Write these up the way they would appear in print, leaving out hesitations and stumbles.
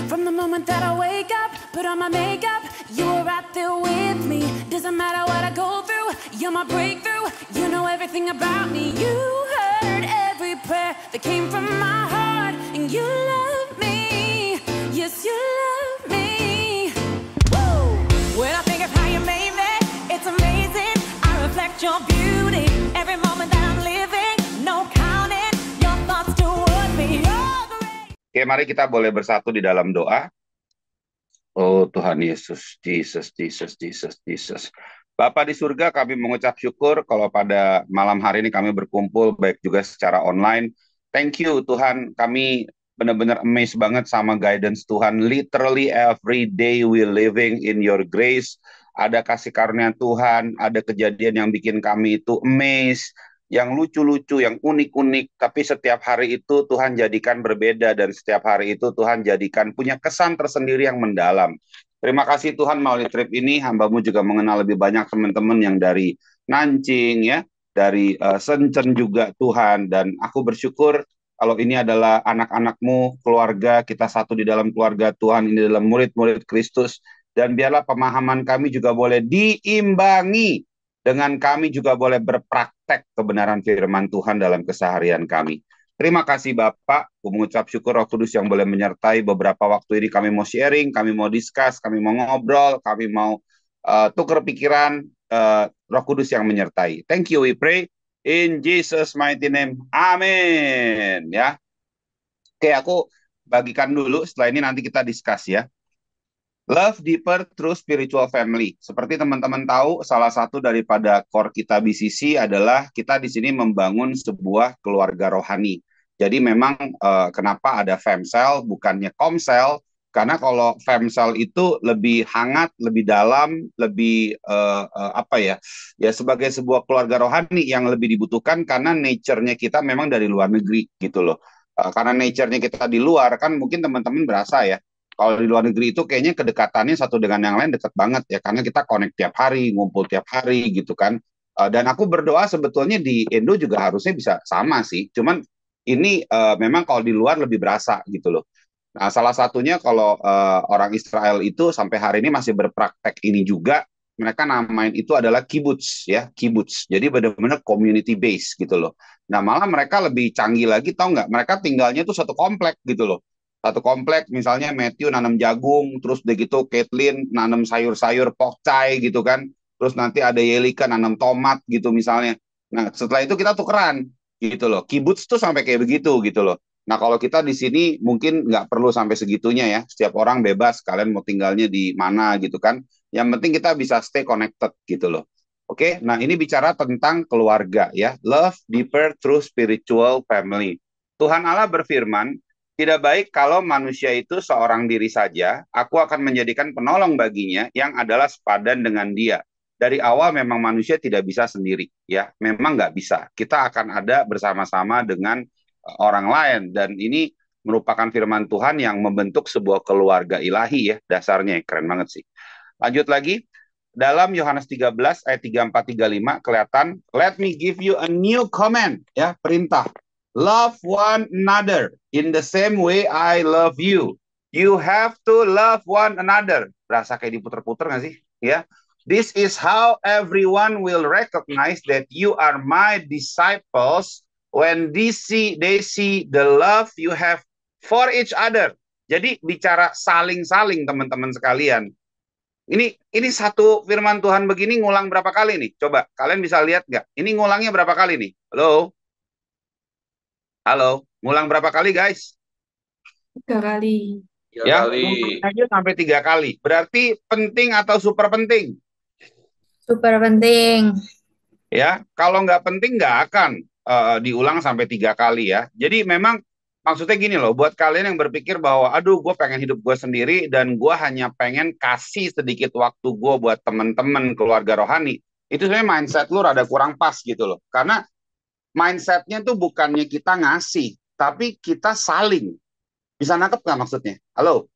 From the moment that I wake up, put on my makeup, you were right there with me. Doesn't matter what I go through, you're my breakthrough. You know everything about me. You heard every prayer that came from my heart, and you love me. Yes, you love me. Woo! When I think of how you made me, it's amazing. I reflect your beauty every moment that I'm living. No counting your thoughts toward me. You're great. Oke, mari kita boleh bersatu di dalam doa. Oh Tuhan Yesus, Jesus, Jesus, Jesus, Jesus. Bapa di surga, kami mengucap syukur kalau pada malam hari ini kami berkumpul, baik juga secara online. Thank you Tuhan, kami benar-benar amazed banget sama guidance Tuhan. Literally every day we living in your grace. Ada kasih karunia Tuhan, ada kejadian yang bikin kami itu amazed, yang lucu-lucu, yang unik-unik, tapi setiap hari itu Tuhan jadikan berbeda, dan setiap hari itu Tuhan jadikan punya kesan tersendiri yang mendalam. Terima kasih Tuhan, melalui trip ini hamba-Mu juga mengenal lebih banyak teman-teman yang dari Nancing, ya, dari Sencen juga Tuhan, dan aku bersyukur kalau ini adalah anak-anak-Mu, keluarga, kita satu di dalam keluarga Tuhan, ini adalah murid-murid Kristus, dan biarlah pemahaman kami juga boleh diimbangi dengan kami juga boleh berpraktek kebenaran firman Tuhan dalam keseharian kami. Terima kasih Bapak, aku mengucap syukur Roh Kudus yang boleh menyertai beberapa waktu ini. Kami mau sharing, kami mau discuss, kami mau ngobrol, kami mau tukar pikiran, Roh Kudus yang menyertai. Thank you, we pray in Jesus mighty name. Amin. Ya. Oke, aku bagikan dulu, setelah ini nanti kita discuss ya. Love deeper through spiritual family. Seperti teman-teman tahu, salah satu daripada core kita BCC adalah kita di sini membangun sebuah keluarga rohani. Jadi memang kenapa ada Femsel bukannya Komsel? Karena kalau Femsel itu lebih hangat, lebih dalam, lebih apa ya? Ya sebagai sebuah keluarga rohani yang lebih dibutuhkan karena nature-nya kita memang dari luar negeri gitu loh. Karena nature-nya kita di luar kan mungkin teman-teman berasa ya. Kalau di luar negeri itu kayaknya kedekatannya satu dengan yang lain dekat banget ya, karena kita connect tiap hari, ngumpul tiap hari gitu kan. Dan aku berdoa sebetulnya di Indo juga harusnya bisa sama sih, cuman ini memang kalau di luar lebih berasa gitu loh. Nah, salah satunya kalau orang Israel itu sampai hari ini masih berpraktek ini juga, mereka namain itu adalah kibbutz ya, kibbutz. Jadi benar-benar community base gitu loh. Nah, malah mereka lebih canggih lagi, tau nggak? Mereka tinggalnya tuh satu komplek gitu loh. Satu komplek, misalnya Matthew nanam jagung, terus begitu Caitlin nanam sayur-sayur pokcai gitu kan, terus nanti ada Yelika nanam tomat gitu misalnya. Nah setelah itu kita tukeran gitu loh. Kibbutz tuh sampai kayak begitu gitu loh. Nah kalau kita di sini mungkin nggak perlu sampai segitunya ya. Setiap orang bebas, kalian mau tinggalnya di mana gitu kan. Yang penting kita bisa stay connected gitu loh. Oke, nah ini bicara tentang keluarga ya. Love deeper through spiritual family. Tuhan Allah berfirman, tidak baik kalau manusia itu seorang diri saja, aku akan menjadikan penolong baginya yang adalah sepadan dengan dia. Dari awal memang manusia tidak bisa sendiri, ya, memang nggak bisa. Kita akan ada bersama-sama dengan orang lain, dan ini merupakan firman Tuhan yang membentuk sebuah keluarga ilahi ya, dasarnya keren banget sih. Lanjut lagi, dalam Yohanes 13 ayat 34-35 kelihatan, let me give you a new command, ya, perintah. Love one another in the same way I love you. You have to love one another. Berasa kayak diputer-puter nggak sih? Ya. This is how everyone will recognize that you are my disciples when they see the love you have for each other. Jadi bicara saling-saling teman-teman sekalian. Ini satu firman Tuhan begini ngulang berapa kali nih? Coba kalian bisa lihat nggak? Ini ngulangnya berapa kali nih? Halo? Halo, ngulang berapa kali guys? 3 kali. Ya, ngulang aja sampai 3 kali. Berarti penting atau super penting? Super penting. Ya, kalau nggak penting nggak akan diulang sampai 3 kali ya. Jadi memang maksudnya gini loh, buat kalian yang berpikir bahwa aduh gue pengen hidup gue sendiri dan gue hanya pengen kasih sedikit waktu gue buat teman-teman keluarga rohani, itu sebenarnya mindset lu rada kurang pas gitu loh. Karena mindsetnya tuh bukannya kita ngasih, tapi kita saling. Bisa nangkep nggak maksudnya? Halo?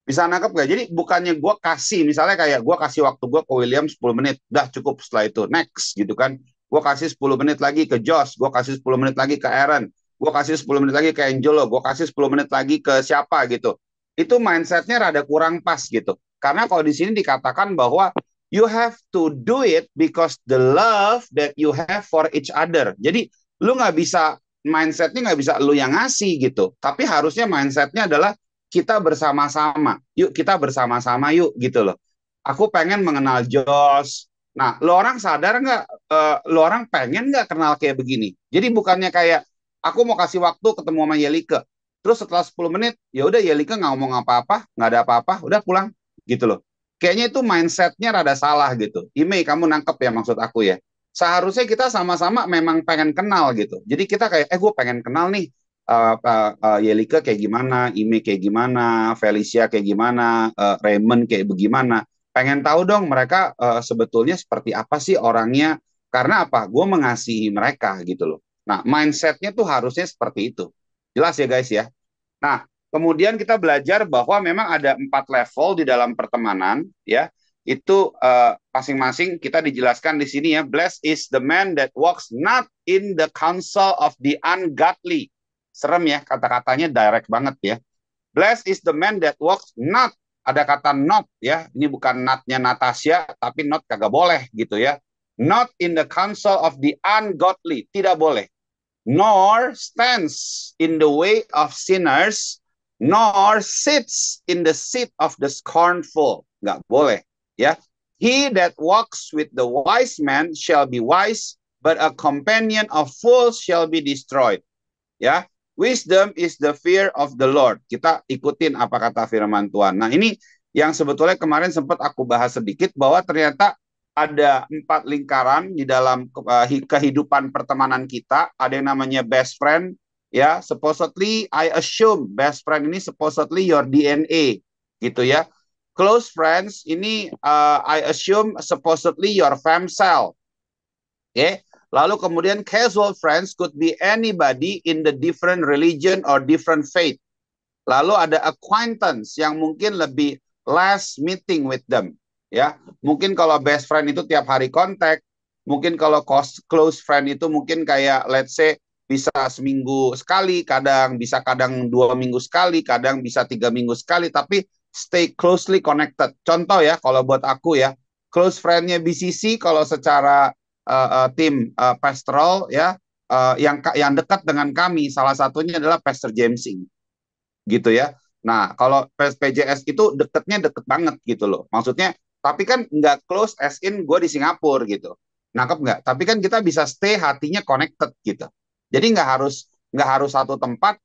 Bisa nangkep nggak? Jadi bukannya gue kasih, misalnya kayak gue kasih waktu gue ke William 10 menit, udah cukup setelah itu, next gitu kan. Gue kasih 10 menit lagi ke Josh, gue kasih 10 menit lagi ke Aaron, gue kasih 10 menit lagi ke Angelo, gue kasih 10 menit lagi ke siapa gitu. itu mindsetnya rada kurang pas gitu. Karena kalau di sini dikatakan bahwa you have to do it because the love that you have for each other. Jadi lu nggak bisa, mindsetnya nggak bisa lu yang ngasih gitu. Tapi harusnya mindsetnya adalah kita bersama-sama. Yuk kita bersama-sama yuk gitu loh. Aku pengen mengenal Josh. Nah, lo orang sadar nggak? Lo orang pengen nggak kenal kayak begini? Jadi bukannya kayak aku mau kasih waktu ketemu sama Yelike. Terus setelah 10 menit, ya udah Yelika nggak ngomong apa-apa, nggak ada apa-apa, udah pulang gitu loh. Kayaknya itu mindsetnya rada salah gitu. Ime, kamu nangkep ya maksud aku ya. Seharusnya kita sama-sama memang pengen kenal gitu. Jadi kita kayak, gue pengen kenal nih Yelika kayak gimana, Ime kayak gimana, Felicia kayak gimana, Raymond kayak bagaimana. Pengen tahu dong mereka sebetulnya seperti apa sih orangnya. Karena apa? Gue mengasihi mereka gitu loh. Nah, mindsetnya tuh harusnya seperti itu. Jelas ya guys ya. Nah, kemudian kita belajar bahwa memang ada 4 level di dalam pertemanan, ya. Itu masing-masing kita dijelaskan di sini ya. Blessed is the man that walks not in the counsel of the ungodly. Serem ya, kata-katanya direct banget ya. Blessed is the man that walks not. Ada kata not ya. Ini bukan notnya Natasha, tapi not kagak boleh gitu ya. Not in the counsel of the ungodly. Tidak boleh, nor stands in the way of sinners, nor sits in the seat of the scornful. Nggak boleh, ya. He that walks with the wise man shall be wise, but a companion of fools shall be destroyed. Ya, wisdom is the fear of the Lord. Kita ikutin apa kata firman Tuhan. Nah, ini yang sebetulnya kemarin sempat aku bahas sedikit bahwa ternyata ada 4 lingkaran di dalam kehidupan pertemanan kita. Ada yang namanya best friend, ya. Supposedly, I assume best friend ini supposedly your DNA, gitu ya. Close friends ini I assume supposedly your fam cell. Oke. Okay? Lalu kemudian casual friends could be anybody in the different religion or different faith. Lalu ada acquaintance yang mungkin lebih last meeting with them. Ya, mungkin kalau best friend itu tiap hari kontak, mungkin kalau close friend itu mungkin kayak let's say bisa seminggu sekali, kadang bisa 2 minggu sekali, kadang bisa 3 minggu sekali, tapi stay closely connected. Contoh ya, kalau buat aku ya, close friendnya BCC kalau secara tim pastoral ya, yang dekat dengan kami salah satunya adalah Pastor Jamesing gitu ya. Nah, kalau PJS itu deket banget gitu loh. Maksudnya, tapi kan nggak close as in gue di Singapura gitu. Nangkep nggak? Tapi kan kita bisa stay hatinya connected gitu. Jadi nggak harus satu tempat,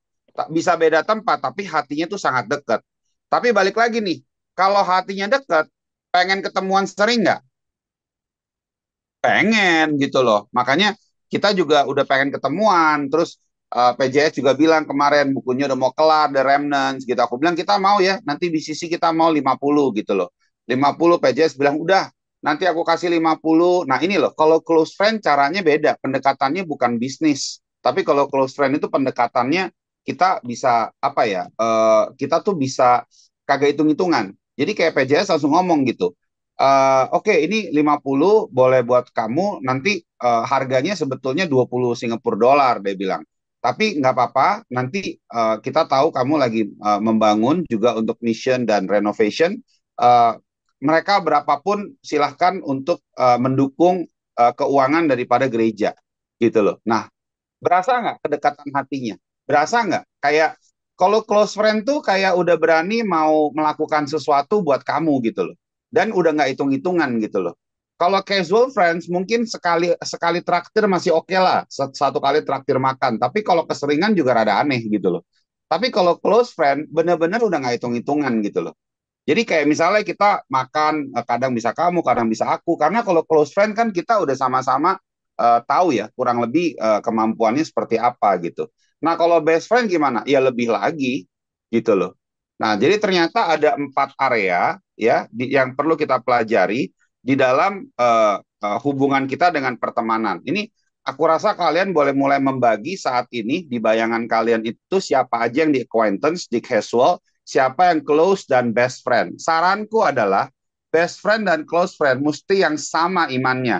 bisa beda tempat, tapi hatinya tuh sangat dekat. Tapi balik lagi nih, kalau hatinya dekat, pengen ketemuan sering nggak? Pengen gitu loh. Makanya kita juga udah pengen ketemuan. Terus PJS juga bilang kemarin bukunya udah mau kelar, The Remnants gitu. Aku bilang kita mau ya, nanti di sisi kita mau 50 gitu loh. 50 PJS bilang udah, nanti aku kasih 50. Nah ini loh, kalau close friend caranya beda. Pendekatannya bukan bisnis. Tapi kalau close friend itu pendekatannya kita bisa apa ya, kita tuh bisa kagak hitung-hitungan. Jadi kayak PJS langsung ngomong gitu. Oke, ini 50 boleh buat kamu, nanti harganya sebetulnya 20 Singapura dolar, dia bilang. Tapi nggak apa-apa, nanti kita tahu kamu lagi membangun juga untuk mission dan renovation. Uh, Mereka berapapun silahkan untuk mendukung keuangan daripada gereja, gitu loh. Nah, berasa nggak kedekatan hatinya? Berasa nggak? Kayak kalau close friend tuh kayak udah berani mau melakukan sesuatu buat kamu gitu loh. Dan udah nggak hitung-hitungan gitu loh. Kalau casual friends mungkin sekali sekali traktir masih oke lah, 1 kali traktir makan. Tapi kalau keseringan juga rada aneh gitu loh. Tapi kalau close friend bener-bener udah nggak hitung-hitungan gitu loh. Jadi kayak misalnya kita makan, kadang bisa kamu, kadang bisa aku. Karena kalau close friend kan kita udah sama-sama tahu ya kurang lebih kemampuannya seperti apa gitu. Nah kalau best friend gimana? Ya lebih lagi gitu loh. Nah jadi ternyata ada 4 area ya yang perlu kita pelajari di dalam hubungan kita dengan pertemanan. Ini aku rasa kalian boleh mulai membagi saat ini di bayangan kalian itu siapa aja yang di acquaintance, di casual, siapa yang close dan best friend. Saranku adalah best friend dan close friend mesti yang sama imannya.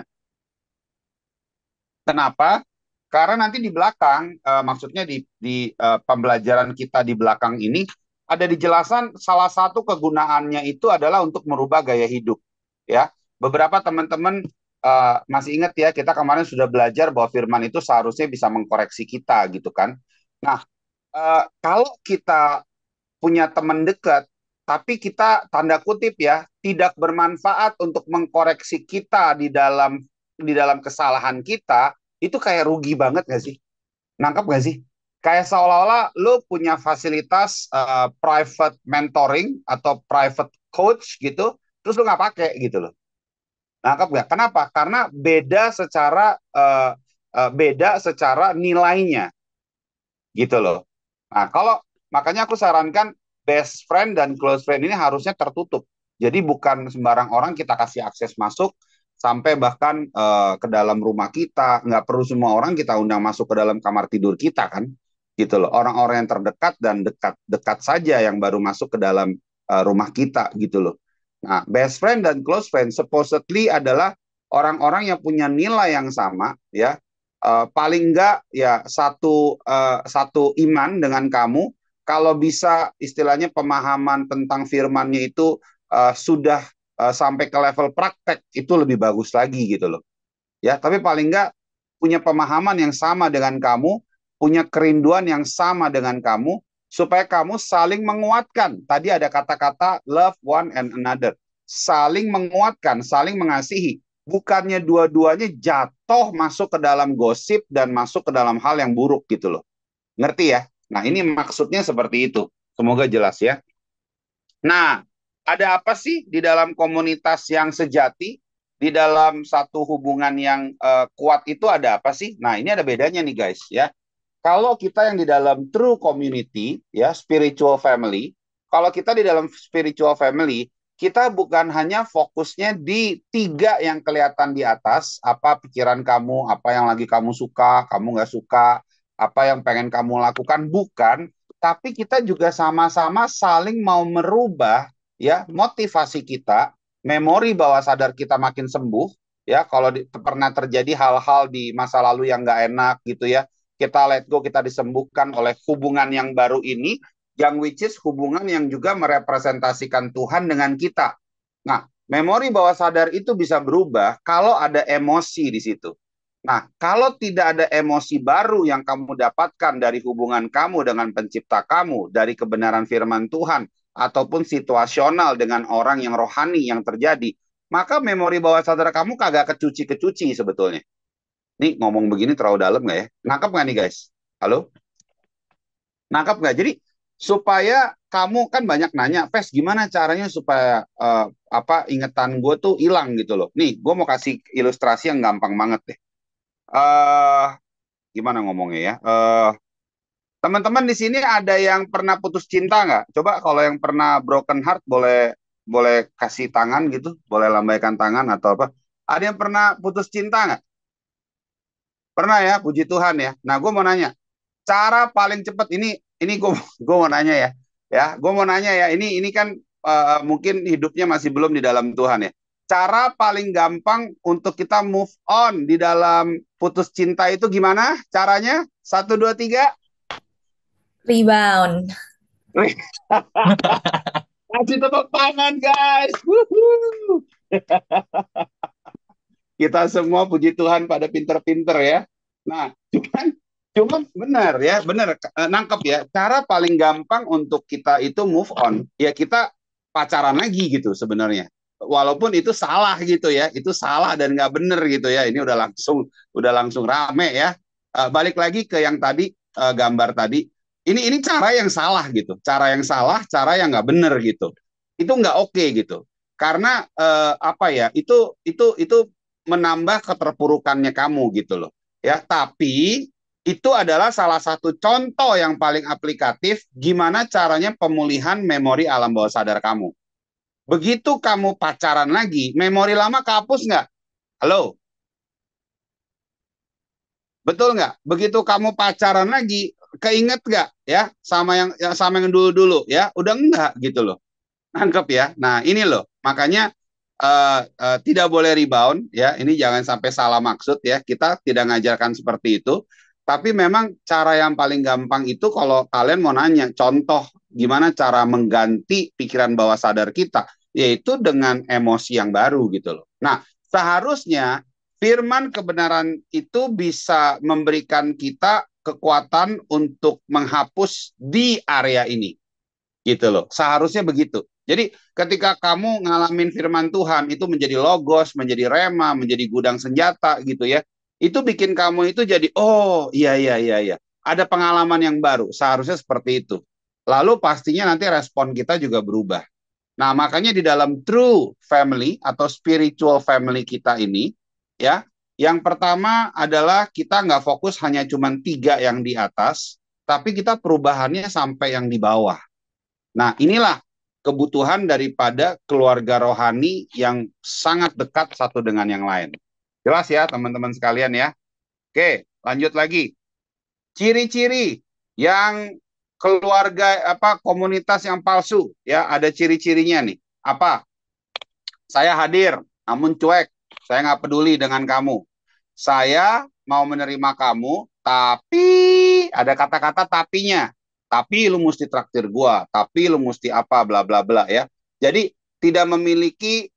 Kenapa? Karena nanti di belakang, maksudnya di pembelajaran kita di belakang ini ada dijelasan salah satu kegunaannya itu adalah untuk merubah gaya hidup. Ya, beberapa teman-teman masih ingat ya, kita kemarin sudah belajar bahwa firman itu seharusnya bisa mengkoreksi kita gitu kan. Nah, kalau kita punya teman dekat, tapi kita tanda kutip ya tidak bermanfaat untuk mengkoreksi kita di dalam kesalahan kita, itu kayak rugi banget gak sih? Nangkep gak sih? Kayak seolah-olah lu punya fasilitas private mentoring atau private coach gitu, terus lu nggak pakai gitu loh. Nangkep nggak? Kenapa? Karena beda secara nilainya gitu loh. Nah, makanya aku sarankan best friend dan close friend ini harusnya tertutup. Jadi bukan sembarang orang kita kasih akses masuk sampai bahkan ke dalam rumah kita. Nggak perlu semua orang kita undang masuk ke dalam kamar tidur kita kan, gitu loh. Orang-orang yang terdekat dan dekat-dekat saja yang baru masuk ke dalam rumah kita gitu loh. Nah, best friend dan close friend supposedly adalah orang-orang yang punya nilai yang sama ya, paling enggak ya satu iman dengan kamu. Kalau bisa istilahnya pemahaman tentang firmannya itu sudah sampai ke level praktek, itu lebih bagus lagi gitu loh. Ya, tapi paling enggak punya pemahaman yang sama dengan kamu, punya kerinduan yang sama dengan kamu, supaya kamu saling menguatkan. Tadi ada kata-kata love one and another. Saling menguatkan, saling mengasihi. Bukannya dua-duanya jatuh masuk ke dalam gosip dan masuk ke dalam hal yang buruk gitu loh. Ngerti ya? Nah, ini maksudnya seperti itu. Semoga jelas ya. Nah, ada apa sih di dalam komunitas yang sejati? Di dalam satu hubungan yang kuat itu ada apa sih? Nah, ini ada bedanya nih guys ya. Kalau kita yang di dalam true community, ya, spiritual family, kalau kita di dalam spiritual family, kita bukan hanya fokusnya di tiga yang kelihatan di atas, apa pikiran kamu, apa yang lagi kamu suka, kamu nggak suka, apa yang pengen kamu lakukan, bukan. Tapi kita juga sama-sama saling mau merubah, ya, motivasi kita, memori bawah sadar kita makin sembuh, ya, kalau pernah terjadi hal-hal di masa lalu yang nggak enak gitu ya, kita let go, kita disembuhkan oleh hubungan yang baru ini, yang which is hubungan yang juga merepresentasikan Tuhan dengan kita. Nah, memori bawah sadar itu bisa berubah kalau ada emosi di situ. Nah, kalau tidak ada emosi baru yang kamu dapatkan dari hubungan kamu dengan pencipta kamu, dari kebenaran firman Tuhan, ataupun situasional dengan orang yang rohani yang terjadi, maka memori bawah sadar kamu kagak kecuci-kecuci sebetulnya. Nih ngomong begini terlalu dalam nggak ya? Nangkep nggak nih guys? Halo? Nangkep nggak? Jadi supaya kamu kan banyak nanya, Pes gimana caranya supaya ingatan gue tuh hilang gitu loh. Nih gue mau kasih ilustrasi yang gampang banget deh. eh Gimana ngomongnya ya? Teman-teman di sini ada yang pernah putus cinta nggak? Coba kalau yang pernah broken heart boleh boleh kasih tangan gitu, boleh lambaikan tangan atau apa? Ada yang pernah putus cinta nggak? Pernah ya, puji Tuhan ya. Nah, gue mau nanya, cara paling cepat ini gue mau nanya ya, gue mau nanya ya. Ini kan mungkin hidupnya masih belum di dalam Tuhan ya. Cara paling gampang untuk kita move on di dalam putus cinta itu gimana? Caranya? Satu, dua, tiga. Rebound. Kasih tepuk tangan guys. Wuhu. Kita semua puji Tuhan pada pinter-pinter ya. Nah, cuman benar ya, benar nangkep ya. Cara paling gampang untuk kita itu move on, ya kita pacaran lagi gitu sebenarnya. Walaupun itu salah gitu ya, itu salah dan nggak bener gitu ya. Ini udah langsung rame ya. Balik lagi ke yang tadi gambar tadi. Ini cara yang salah gitu, cara yang salah, cara yang nggak bener gitu. Itu nggak oke gitu. Karena apa ya? Itu menambah keterpurukannya kamu gitu loh. Ya, tapi itu adalah salah satu contoh yang paling aplikatif gimana caranya pemulihan memori alam bawah sadar kamu. Begitu kamu pacaran lagi, memori lama kehapus nggak? Halo? Betul nggak? Begitu kamu pacaran lagi, keinget nggak ya sama yang dulu-dulu ya? Udah enggak gitu loh. Nangkep ya. Nah, ini loh. Makanya tidak boleh rebound ya. Ini jangan sampai salah maksud ya. Kita tidak ngajarkan seperti itu. Tapi memang cara yang paling gampang itu kalau kalian mau nanya contoh gimana cara mengganti pikiran bawah sadar kita, yaitu dengan emosi yang baru gitu loh. Nah, seharusnya firman kebenaran itu bisa memberikan kita kekuatan untuk menghapus di area ini gitu loh. Seharusnya begitu. Jadi ketika kamu ngalamin firman Tuhan itu menjadi logos, menjadi rema, menjadi gudang senjata gitu ya. Itu bikin kamu itu jadi oh iya iya iya iya. Ada pengalaman yang baru. Seharusnya seperti itu. Lalu pastinya nanti respon kita juga berubah. Nah, makanya di dalam true family atau spiritual family kita ini ya, yang pertama adalah kita nggak fokus hanya cuma 3 yang di atas, tapi kita perubahannya sampai yang di bawah. Nah, inilah kebutuhan daripada keluarga rohani yang sangat dekat satu dengan yang lain. Jelas ya, teman-teman sekalian ya. Oke, lanjut lagi. Ciri-ciri yang keluarga komunitas yang palsu ya, ada ciri-cirinya nih. Apa? Saya hadir, namun cuek. Saya nggak peduli dengan kamu. Saya mau menerima kamu, tapi ada kata-kata tapinya. Tapi lu mesti traktir gua, tapi lu mesti apa bla bla bla ya. Jadi tidak memiliki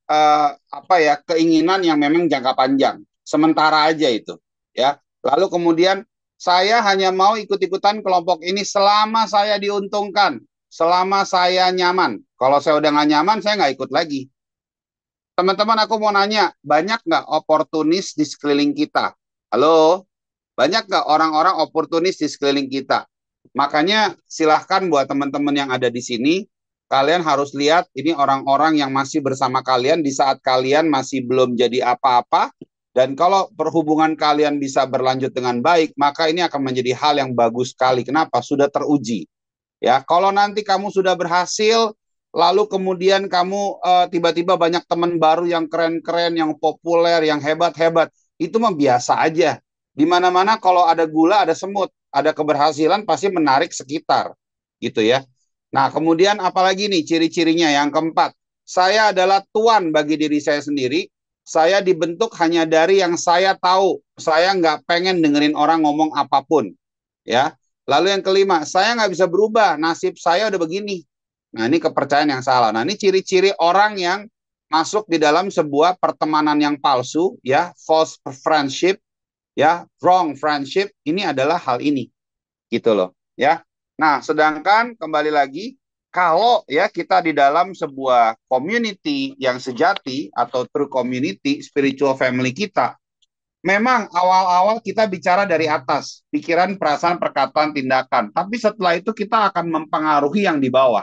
keinginan yang memang jangka panjang. Sementara aja itu ya. Lalu kemudian saya hanya mau ikut-ikutan kelompok ini selama saya diuntungkan, selama saya nyaman. Kalau saya udah nggak nyaman, saya nggak ikut lagi. Teman-teman, aku mau nanya, banyak nggak oportunis di sekeliling kita? Halo? Banyak nggak orang-orang oportunis di sekeliling kita? Makanya silahkan buat teman-teman yang ada di sini, kalian harus lihat ini orang-orang yang masih bersama kalian di saat kalian masih belum jadi apa-apa. Dan kalau perhubungan kalian bisa berlanjut dengan baik, maka ini akan menjadi hal yang bagus sekali. Kenapa? Sudah teruji. Ya, kalau nanti kamu sudah berhasil, lalu kemudian kamu tiba-tiba banyak teman baru yang keren-keren, yang populer, yang hebat-hebat, itu mah biasa aja. Di mana-mana kalau ada gula, ada semut, ada keberhasilan pasti menarik sekitar, gitu ya. Nah, kemudian apalagi nih ciri-cirinya yang keempat, saya adalah tuan bagi diri saya sendiri. Saya dibentuk hanya dari yang saya tahu. Saya nggak pengen dengerin orang ngomong apapun, ya. Lalu yang kelima, saya nggak bisa berubah, nasib saya udah begini. Nah, ini kepercayaan yang salah. Nah, ini ciri-ciri orang yang masuk di dalam sebuah pertemanan yang palsu, ya, false friendship, ya, wrong friendship. Ini adalah hal ini, gitu loh, ya. Nah, sedangkan kembali lagi, kalau ya kita di dalam sebuah community yang sejati atau true community, spiritual family kita, memang awal-awal kita bicara dari atas, pikiran, perasaan, perkataan, tindakan. Tapi setelah itu kita akan mempengaruhi yang di bawah.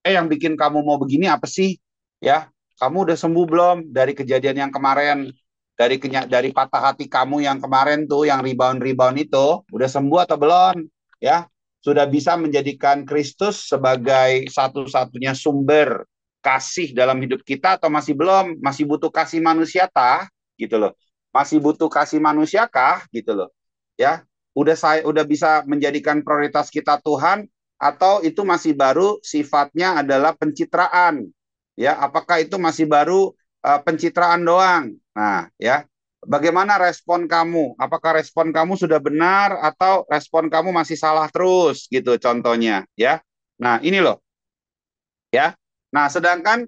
Yang bikin kamu mau begini apa sih? Ya, kamu udah sembuh belum dari kejadian yang kemarin? Dari patah hati kamu yang kemarin tuh, yang rebound-rebound itu, udah sembuh atau belum? Ya, sudah bisa menjadikan Kristus sebagai satu-satunya sumber kasih dalam hidup kita atau masih belum? Masih butuh kasih manusia tah? Gitu loh. Masih butuh kasih manusia kah? Gitu loh. Ya, udah bisa menjadikan prioritas kita Tuhan atau itu masih baru sifatnya adalah pencitraan? Ya, apakah itu masih baru pencitraan doang? Nah, ya. Bagaimana respon kamu? Apakah respon kamu sudah benar atau respon kamu masih salah terus gitu contohnya, ya. Nah, ini loh, ya. Nah, sedangkan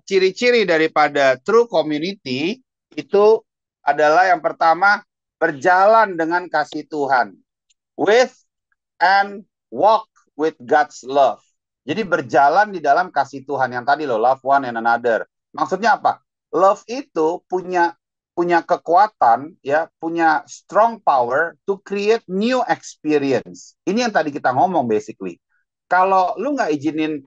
ciri-ciri daripada true community itu adalah yang pertama berjalan dengan kasih Tuhan. With and walk with God's love. Jadi berjalan di dalam kasih Tuhan yang tadi loh, love one and another. Maksudnya apa? Love itu punya kekuatan, ya, punya strong power to create new experience. Ini yang tadi kita ngomong basically. Kalau lu nggak izinin,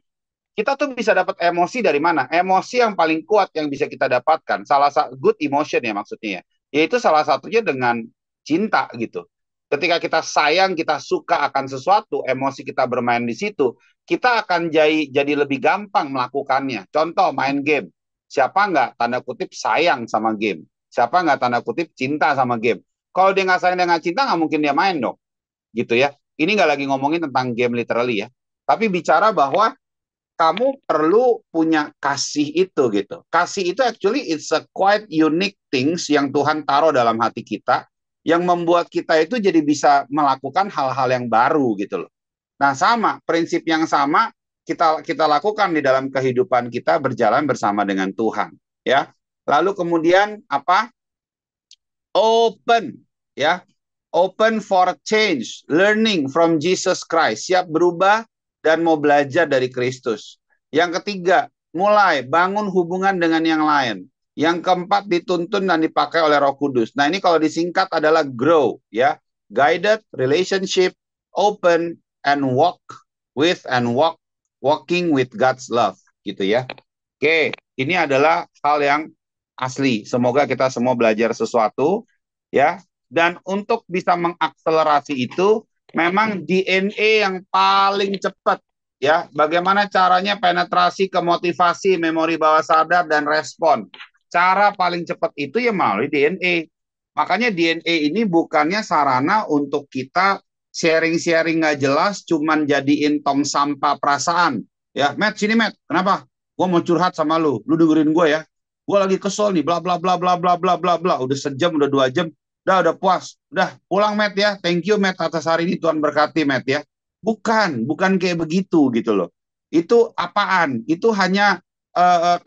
kita tuh bisa dapat emosi dari mana? Emosi yang paling kuat yang bisa kita dapatkan, salah satu good emotion ya maksudnya, yaitu salah satunya dengan cinta gitu. Ketika kita sayang, kita suka akan sesuatu, emosi kita bermain di situ, kita akan jadi lebih gampang melakukannya. Contoh main game, siapa nggak tanda kutip sayang sama game? Siapa nggak tanda kutip cinta sama game? Kalau dia nggak sayang, dia nggak cinta, nggak mungkin dia main dong, gitu ya. Ini nggak lagi ngomongin tentang game literally ya, tapi bicara bahwa kamu perlu punya kasih itu gitu. Kasih itu actually it's a quite unique things yang Tuhan taruh dalam hati kita, yang membuat kita itu jadi bisa melakukan hal-hal yang baru gitu loh. Nah, sama prinsip yang sama kita lakukan di dalam kehidupan kita berjalan bersama dengan Tuhan, ya. Lalu kemudian apa? Open, ya. Open for change, learning from Jesus Christ, siap berubah dan mau belajar dari Kristus. Yang ketiga, mulai bangun hubungan dengan yang lain. Yang keempat, dituntun dan dipakai oleh Roh Kudus. Nah, ini kalau disingkat adalah grow, ya. Guided, relationship, open, and walking with God's love, gitu ya. Oke, ini adalah hal yang asli. Semoga kita semua belajar sesuatu, ya. Dan untuk bisa mengakselerasi itu, memang DNA yang paling cepat, ya. Bagaimana caranya penetrasi ke motivasi, memori bawah sadar, dan respon. Cara paling cepat itu ya melalui DNA. Makanya DNA ini bukannya sarana untuk kita sharing-sharing nggak jelas, cuman jadiin tong sampah perasaan. Ya, Matt, sini Matt. Kenapa? Gue mau curhat sama lu dengerin gue ya. Gue lagi kesel nih, bla bla bla bla bla bla bla bla. Udah sejam, udah 2 jam, udah puas, udah pulang Matt ya. Thank you Matt atas hari ini, Tuhan berkati Matt ya. Bukan kayak begitu gitu loh. Itu apaan? Itu hanya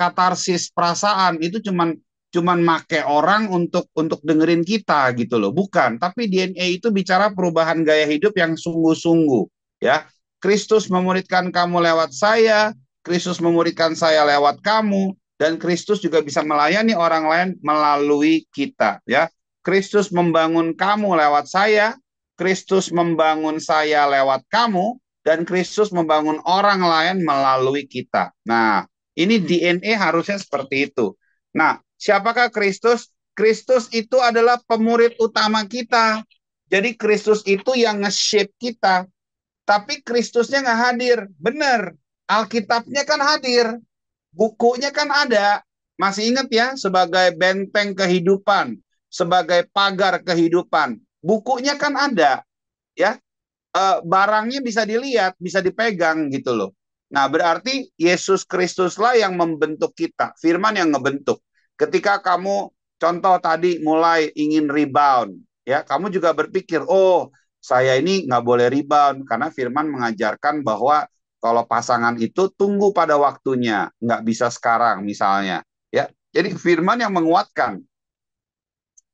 katarsis perasaan. Itu cuman make orang untuk dengerin kita gitu loh. Bukan, tapi DNA itu bicara perubahan gaya hidup yang sungguh-sungguh, ya. Kristus memuridkan kamu lewat saya, Kristus memuridkan saya lewat kamu, dan Kristus juga bisa melayani orang lain melalui kita, ya. Kristus membangun kamu lewat saya, Kristus membangun saya lewat kamu, dan Kristus membangun orang lain melalui kita. Nah, ini DNA harusnya seperti itu. Nah, siapakah Kristus? Kristus itu adalah pemurid utama kita. Jadi Kristus itu yang nge-shape kita. Tapi Kristusnya nggak hadir. Benar. Alkitabnya kan hadir. Bukunya kan ada. Masih ingat ya? Sebagai benteng kehidupan. Sebagai pagar kehidupan. Bukunya kan ada. Ya, barangnya bisa dilihat, bisa dipegang gitu loh. Nah, berarti Yesus Kristuslah yang membentuk kita. Firman yang ngebentuk. Ketika kamu, contoh tadi mulai ingin rebound, ya, kamu juga berpikir, oh, saya ini nggak boleh rebound, karena firman mengajarkan bahwa kalau pasangan itu tunggu pada waktunya, nggak bisa sekarang misalnya. Ya, jadi firman yang menguatkan.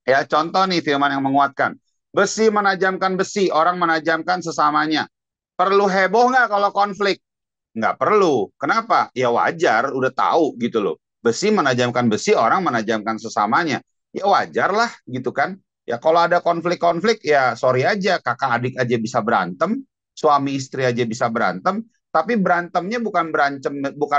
Ya, contoh nih firman yang menguatkan. Besi menajamkan besi, orang menajamkan sesamanya. Perlu heboh nggak kalau konflik? Nggak perlu. Kenapa? Ya wajar, udah tahu gitu loh. Besi menajamkan besi, orang menajamkan sesamanya. Ya wajar lah gitu kan. Ya kalau ada konflik-konflik, ya sorry aja, kakak adik aja bisa berantem, suami istri aja bisa berantem, tapi berantemnya bukan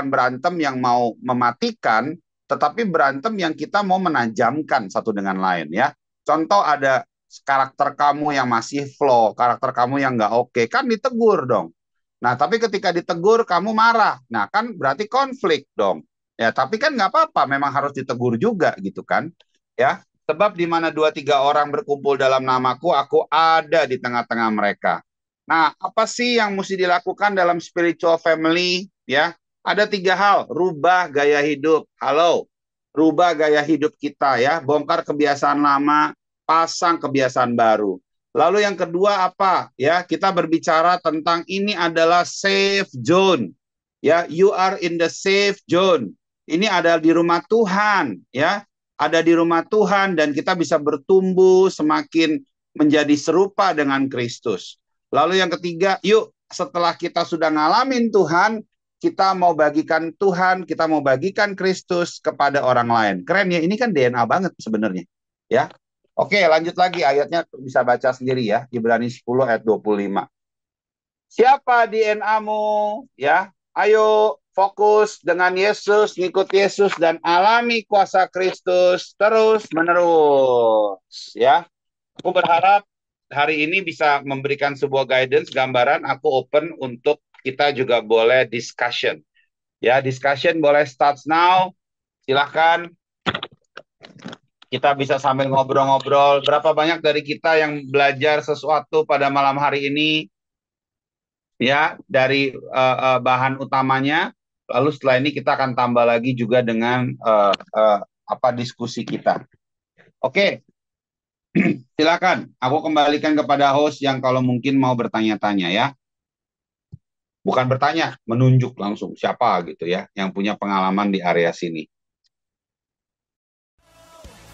berantem yang mau mematikan, tetapi berantem yang kita mau menajamkan satu dengan lain ya. Contoh ada karakter kamu yang masih flow, karakter kamu yang nggak oke, kan ditegur dong. Nah, tapi ketika ditegur kamu marah, nah kan berarti konflik dong. Ya, tapi kan nggak apa-apa, memang harus ditegur juga gitu kan. Ya, sebab di mana 2-3 orang berkumpul dalam namaku, aku ada di tengah-tengah mereka. Nah, apa sih yang mesti dilakukan dalam spiritual family? Ya, ada 3 hal. Rubah gaya hidup. Halo, rubah gaya hidup kita ya. Bongkar kebiasaan lama, pasang kebiasaan baru. Lalu yang kedua apa? Ya, kita berbicara tentang ini adalah safe zone. Ya, you are in the safe zone. Ini ada di rumah Tuhan, ya. Ada di rumah Tuhan dan kita bisa bertumbuh semakin menjadi serupa dengan Kristus. Lalu yang ketiga, yuk setelah kita sudah ngalamin Tuhan, kita mau bagikan Tuhan, kita mau bagikan Kristus kepada orang lain. Keren ya, ini kan DNA banget sebenarnya. Ya. Oke, lanjut lagi ayatnya bisa baca sendiri ya, Ibrani 10 ayat 25. Siapa DNA-mu? Ya, ayo fokus dengan Yesus, ngikut Yesus dan alami kuasa Kristus terus menerus. Ya, aku berharap hari ini bisa memberikan sebuah guidance, gambaran. Aku open untuk kita juga boleh discussion. Ya, discussion boleh start now. Silahkan. Kita bisa sambil ngobrol-ngobrol. Berapa banyak dari kita yang belajar sesuatu pada malam hari ini? Ya, dari bahan utamanya. Lalu setelah ini kita akan tambah lagi juga dengan diskusi kita. Oke, silakan. Aku kembalikan kepada host yang kalau mungkin mau bertanya-tanya ya. Bukan bertanya, menunjuk langsung siapa gitu ya yang punya pengalaman di area sini.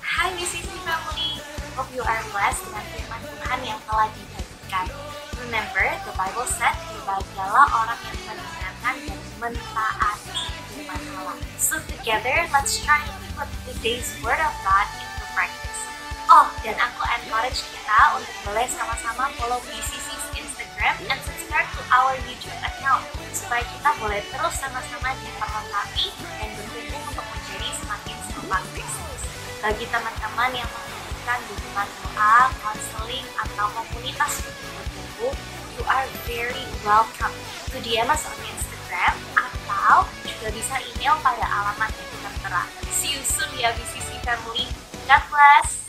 Hai BCC Family, hope you are blessed dengan firman Tuhan yang telah dibagikan. Remember, the Bible said, berbahagialah orang yang mendengarkan dan mentaati firman Allah. So together, let's try to put today's word of God into practice. Oh, dan aku encourage kita untuk boleh sama-sama follow BCC's Instagram and subscribe to our YouTube account supaya kita boleh terus sama-sama diperlengkapi dan bertumbuh untuk menjadi semakin serupa Kristus. Bagi teman-teman yang membutuhkan dukungan doa, konseling, atau komunitas untuk bertumbuh, you are very welcome to DM us on Instagram atau juga bisa email pada alamat yang tertera. See you soon ya BCC Family. God bless!